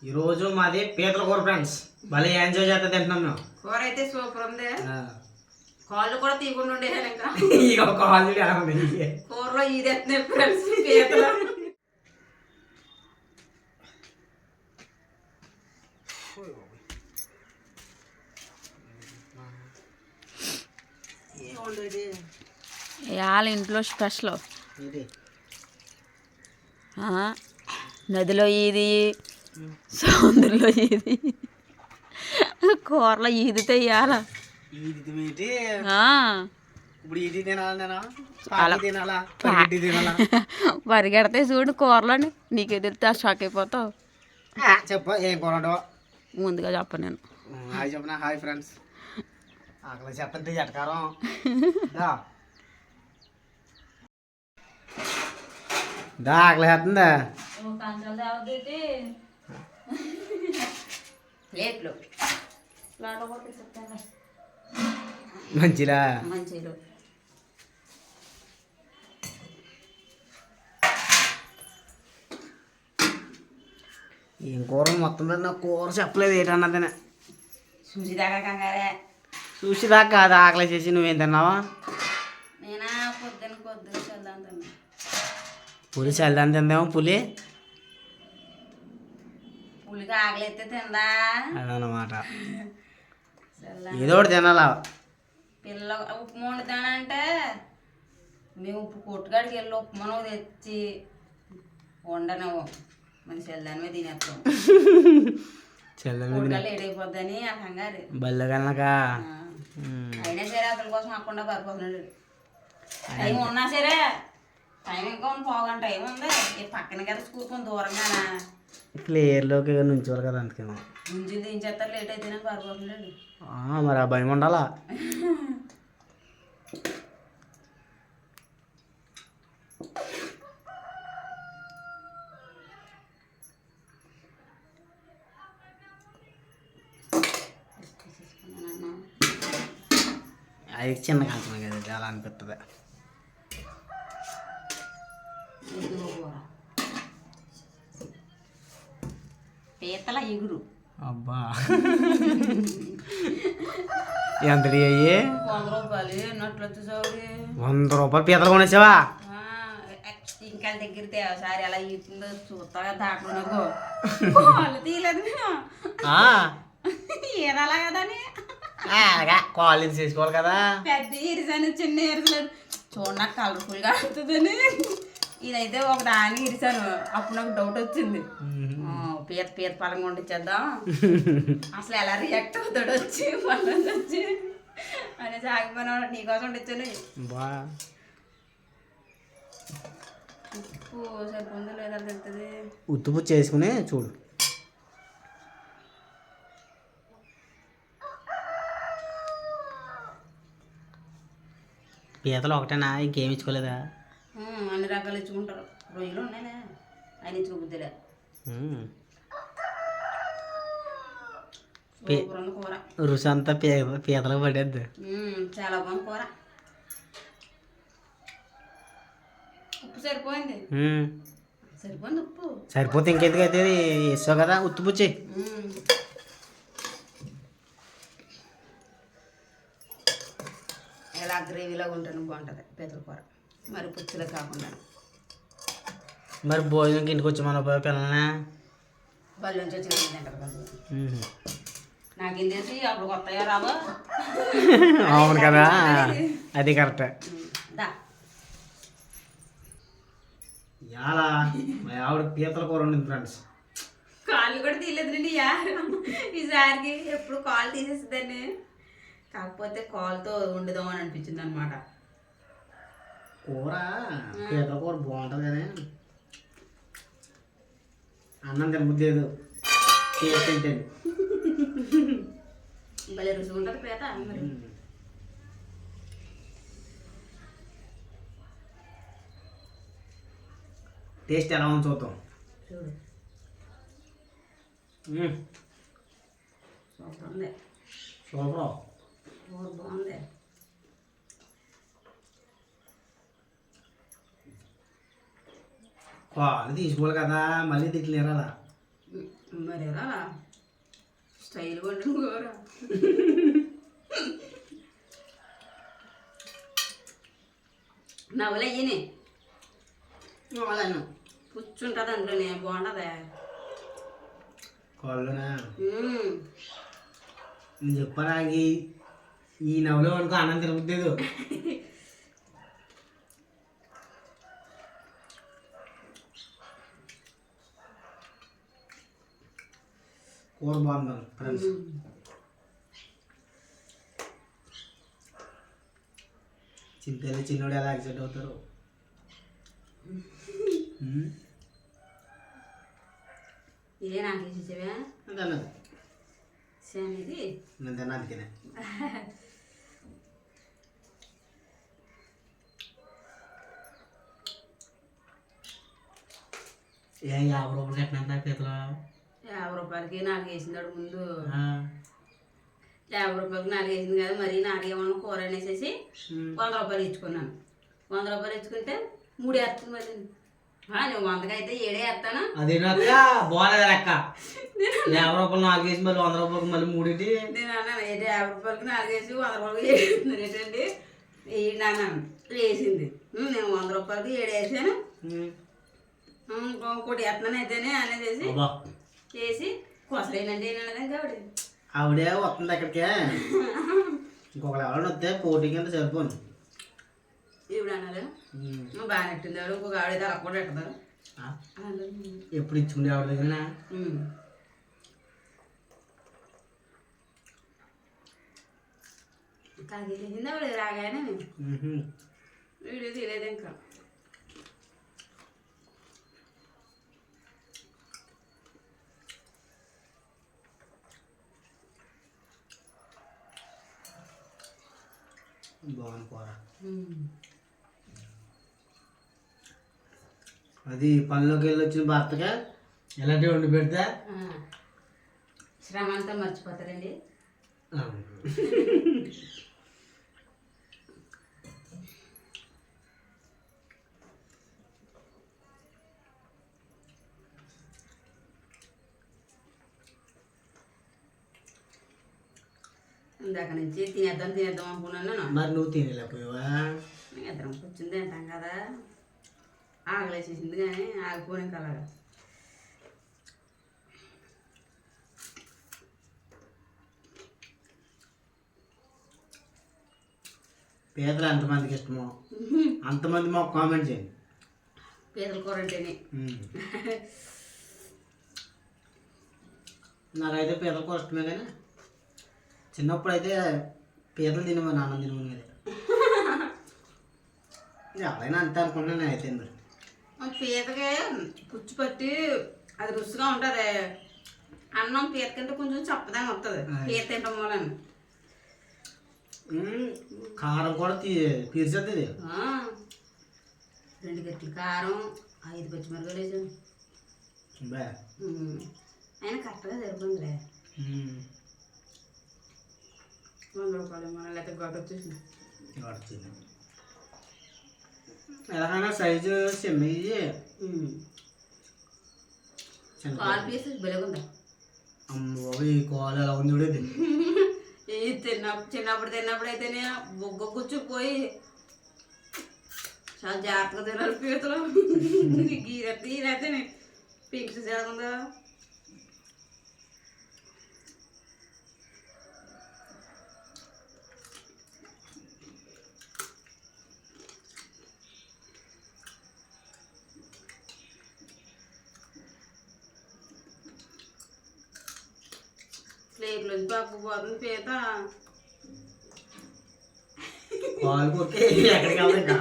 ఈరోజు మాది పీతల కూర ఫ్రెండ్స్. భలే ఎంజాయ్ చేస్తా తింటున్నాం మేము. కూర అయితే సూపర్ ఉంది. కాళ్ళు కూడా తీయకుండా ఉండేయాలి. ఇంకా ఇక కాళ్ళు ఎలా ఉంది కూరలో ఇది ఎత్తున్నాయి ఫ్రెండ్స్ పీతలు. వాళ్ళ ఇంట్లో స్పెషల్ నదిలో ఇది సముద్రంలో ఇది కూరలో ఈదితే ఇవాళ పరిగెడితే చూడు కూరలోని నీకే తెలితే షాక్ అయిపోతావు. చెప్ప ఏం కూర ముందుగా చెప్ప నేను. హాయ్ చెప్పనా. Hi friends. ఆకలి చెత్తంటే జటకారం దా ఆకలి చేస్తుందా. ప్లేట్లు మంచిలా మంచిలు ఏం కూర మొత్తం మీద నాకు కూర చెప్పలేదు ఏంటన్నదని. చూసిదాకా కంగారే. చూసిదాకా కాదు ఆకలి చేసి నువ్వేం తిన్నావా? నేనా పొద్దున చల్దాం తిన్నా. పులి చల్దాన్ని తిందామా? పులికి ఆకలి ఎత్తే తిందా అదనమాట. ఏదో ఒకటి తినాలా. పిల్ల ఉప్మా వండుతానంటే మేము ఉప్పు కొట్టుకాడికి వెళ్ళి ఉప్మాను తెచ్చి వండనవు మన చెల్దానిమే తినేస్తాం. లేట్ అయిపోద్దని ఆ కంగారు బల్లగనక. అయినా సరే అతని కోసం అక్కడ పడిపోతున్నాడు. టైం ఉన్నా సరే టైం ఇంకా పోగంట టైం ఉంది. పక్కన కదా స్కూల్ దూరంగానా ప్లేయర్లోకి నుంచోవాలి కదా అందుకేమో. ముంజులు దించేస్తారు లేట్ అయితేనే పడిపోతున్నాడు. మరి ఆ భయం ఉండాలా. అది చిన్న కాల్చమే కదా చాలా అనిపిస్తుంది. పీతల ఎగురు అబ్బా ఎంత అయ్యి? 100 రూపాయలు ఎన్నట్లు వచ్చేసరి 100 రూపాయలు పీతలు కొనేసావా? ఇంకా దగ్గర ఒకసారి ఎలా ఇస్తుందో చూస్తాగా దాంట్లో వాళ్ళు తీయలేదు ఏదలా కదని కాలేజ్ చేసుకోవాలి కదా. పెద్ద ఇరిసాను చిన్న ఇరిసలేదు చూడ కలర్ఫుల్గా అవుతుందని ఇదైతే ఒక దానికి ఇరిసాను. అప్పుడు నాకు డౌట్ వచ్చింది పీత పరంగా వండిచ్చేద్దాం అసలు ఎలా రియాక్ట్ అవుతాడు వచ్చి పళ్ళ వచ్చి అని సాగిపోయినా నీకోసం వండిచ్చాను. ఉప్పు సరిపోందో లేదా తెలుస్తుంది. ఉత్తుపు చేసుకుని చూడు. పీతలు ఒకటేనా ఇంకేమి ఇచ్చుకోలేదా? అన్ని రకాలు ఇచ్చుకుంటారు. రొయ్యలు ఉన్నాయిలే ఆయన ఇచ్చుకోబుద్దిలే. కూర రుచి అంతా పీతలకు పడేద్ది. చాలా బాగుంది కూర. ఉప్పు సరిపోయింది. సరిపోయింది ఉప్పు. సరిపోతే ఇంకెందుకు అయితే వేసావు కదా ఉత్తుపుచ్చి. ఇలా గ్రేవీలాగా ఉంటుంది బాగుంటుంది పీతల కూర. మరి పుచ్చులో కాకుండా. మరి భోజనంకి ఇంటికి వచ్చి మన పిల్లలనే బళ్ళు నుంచి వచ్చి తింటారు వాళ్ళు. నాకేం తెలిసి అప్పుడు కొత్తగా రావా. అవును కదా అది కరెక్ట్. ఇలా మా ఆవిడ పీతల కూర ఉండింది ఫ్రెండ్స్. కాళ్ళు కూడా తీయలేదండి ఈసారికి. ఎప్పుడు కాలు తీసేస్తుందండి. కాకపోతే కాలుతో వండుదాం అని అనిపించింది అనమాట. కూర పీతల కూర బాగుంటుంది కానీ అన్నం తినబుద్లేదు. తింటే భలే రుచి ఉంటుంది పీత. మరి టేస్ట్ ఎలా ఉంది చూద్దాం. చూడు సూపర్ ఉంది. సూపర్ బాగుంది. కాలు తీసుకోవాలి కదా మళ్ళీ తిట్లు నేరాలా. మరి ఎలా స్టైల్ వండిన కూర నవ్వులు అయ్యని వాళ్ళను పుచ్చుంటుంది అందులోనే బాగుంటుందా కోళ్ళునా నేను చెప్పాను ఈ నవ్వులో అనుకో అన్నం తినబుద్దేదు. కూర బాగుంది ఫ్రెండ్స్. చింతలు చిన్నోడు ఎలా యాక్సిడెంట్ అవుతారు. ఇదే నాకు వేసేవా అంతేనా సేమ్ ఇది నేను తిన్నా అందుకనే. ఏ 50 రూపాయలు కట్టినంత పీతలు 50 రూపాయలకి 4 వేసిందాడు ముందు. 50 రూపాయలకి 4 వేసింది కదా, మరి 4 ఏమన్నా కూర అనేసేసి 100 రూపాయలు ఇచ్చుకున్నాను. 100 రూపాయలు ఇచ్చుకుంటే 3 వేస్తుంది మరి. నేను 100కి అయితే 7 వేస్తాను. అదేనక్క బాగాలేదు అక్క. 50 రూపాయలు 4 వేసి మళ్ళీ 100 రూపాయలకి మళ్ళీ 3 నేను అన్నాను ఏంటి 50 రూపాయలకి 4 వేసి 100 రూపాయలకి 7 వేస్తుంది ఏంటండి వేయండి అన్నాను. వేసింది. నేను 100 రూపాయలకి 7 వేసాను. ఇంకోటి వేస్తున్నాను అయితేనే అనేసి చేసి కొసలేనండి ఏనన్నది కాబట్టి ఆవిడే వస్తుంది అక్కడికే. ఇంకొకరు ఎవరైనా వస్తే పోటీ కింద సరిపోను. ఇప్పుడు అన్నారు బాగా నెట్టిందాడు, ఇంకొక ఆవిడైతే అలా కూడా పెట్టదారు. ఎప్పుడు ఇచ్చుకుంటే ఆవిడ దగ్గర కాకి చేసింది ఆవిడ రాగానే వీడియో తీయలేదు ఇంకా. బాగుంది కూర. అది పనిలోకి వెళ్ళి వచ్చిన భర్తగా ఎలాంటివి వండి పెడితే శ్రమ అంతా మర్చిపోతారండి. ఇందాక నుంచి తినేద్దాం అనుకున్నాను. మరి నువ్వు తినలేకపోయావా? ఇద్దరం కూర్చుని తింటాం కదా, ఆగలేసేసింది కానీ ఆగిపోయి ఇంకా అలాగా. పీతలు ఎంతమందికి ఇష్టమో అంతమంది మాకు కామెంట్ చేయండి. పీతల కూర అంటేనే నాకైతే పీతల కూర ఇష్టమే, కానీ చిన్నప్పుడు అయితే పీతలు తినమని అన్నం తినమని కదా. ఎవరైనా అంతే అనుకుంటున్నాను అయితే. మరి పీతకే పుచ్చు పట్టి అది రుచిగా ఉంటుంది. అన్నం పీత కంటే కొంచెం చప్పదని వస్తుంది పీత తింటాం వలని. కారం కూడా పీర్చేది. 2 గట్ల కారం 5 పచ్చిమిరపకాయలు వేసాను. అయినా కరెక్ట్గా సరిపోయిందిలే. 100 రూపాయలు మన లేకపోతే గొడవ వచ్చేసింది. ఎలాగైనా సైజు చిన్నది కాల్ పీసెస్ బెలగుందా. అమ్మో ఈ కాలు ఎలా ఉంది చూడేది. చిన్నప్పుడు అయితేనే బొగ్గ కూర్చుకుపోయి చాలా జాగ్రత్తగా తినాలి పీతలు. గీరైతే పింక్స్ జరగదా. ప్లేట్లోంచి పక్కుపోతుంది పీత. కాలు కొట్టి ఎక్కడికి వెళ్తా.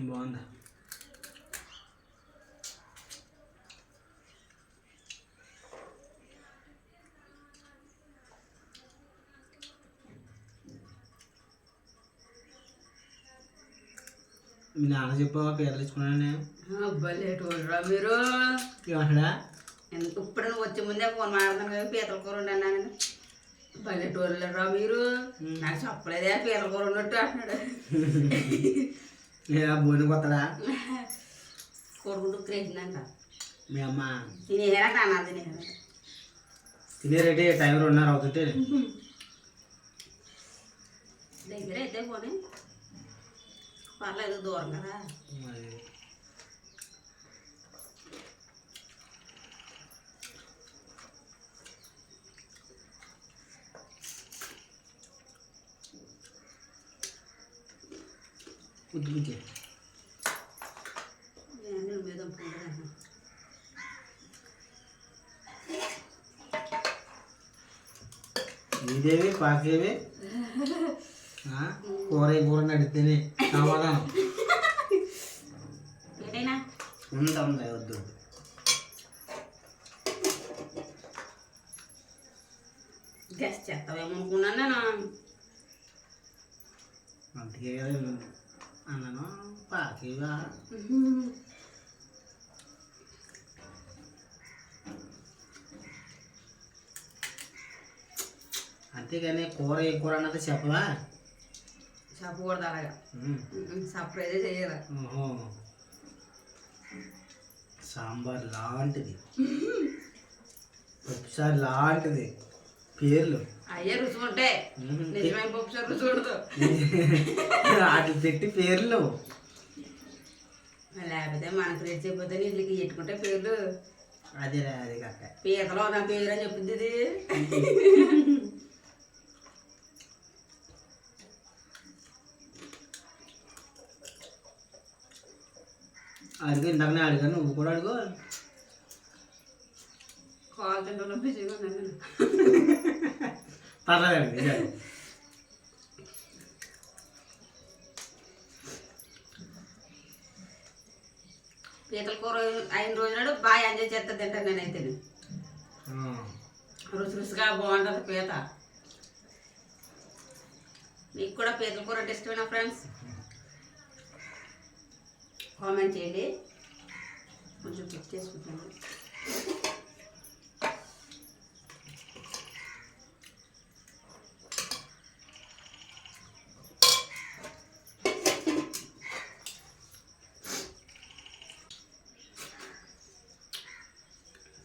బాగుందా? మీ నాన్న చెప్పావా పీతలు తెచ్చుకున్నానని? అబ్బలేటోళ్ళరా మీరు. ఏమంటాడా? ఇప్పుడు నువ్వు వచ్చే ముందే ఫోన్ మాట్లాడుతాను కదా పీతల కూర ఉండన్నాను. పల్లెటూరులరా మీరు, నాకు చెప్పలేదే పీతల కూర ఉన్నట్టు అంటున్నాడు. భోజనం కొత్తడా? కొడుకుంటూ క్రేసిందంట. మీ అమ్మ తినేయాలంట అన్న తినేయాలంట. తినేరేటి టైం 2:30 అవుతుంటే దగ్గర అయితే పోనీ పర్లేదు దూరం కదా. మరి ఉద్దిపించే మీద ఇదేవి పాకేవి కూర కూర నడితేనే సమాధానం ఏదైనా ఉంటాంలే వద్దు. గెస్ట్ చేస్తావేమో అనుకున్నాను నేను. అందుకే కదా అన్నాను పాకేవా. అంతేగాని కూర ఏ కూర అన్నది చెప్పవా? చెప్పకూడదు అలాగా, సర్ప్రైజ్ చేయాలి. ఓహో సాంబార్ లాంటిది, పప్పుసారి లాంటిది పేర్లు అయ్యే రుచి ఉంటాయి. నిజమైన పప్పుసారి రుచి ఉండదు. వాటి పెట్టి పేర్లు లేకపోతే మనకు రేట్ చెప్పితే నీళ్ళకి ఎట్టుకుంటే పేర్లు. అదే అది కక్క పీతలో నా పేరు అని చెప్పింది ఇది. అడిగి ఇందాకనే అడిగాను, నువ్వు కూడా అడుగు. కాల్ తింటున్నా బిజీగా ఉన్నాను. పర్లేదండి. పీతల కూర అయిన రోజు నాడు బాగా ఎంజాయ్ చేస్తా తింటాను నేనైతే. రుచి రుచిగా బాగుంటుంది పీత. మీకు కూడా పీతల కూర అంటే ఇష్టమేనా ఫ్రెండ్స్? కామెంట్ చేయండి. కొంచెం కుక్ చేసుకుంటాను.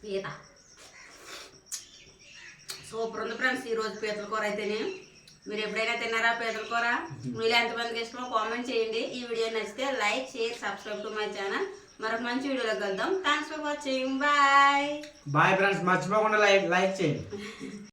పీత సూపర్ ఉంది ఫ్రెండ్స్ ఈరోజు పీతల కూర అయితేనే. మీరు ఎప్పుడైనా తిన్నారా పీతల కూర? మీరు ఎంతమందికి ఇష్టమో కామెంట్ చేయండి. ఈ వీడియో నచ్చితే like, share, subscribe to my channel. మరొక మంచి వీడియోలో కలుద్దాం. Thanks for watching. Bye bye friends. మర్చిపోకుండా లైక్ చేయండి.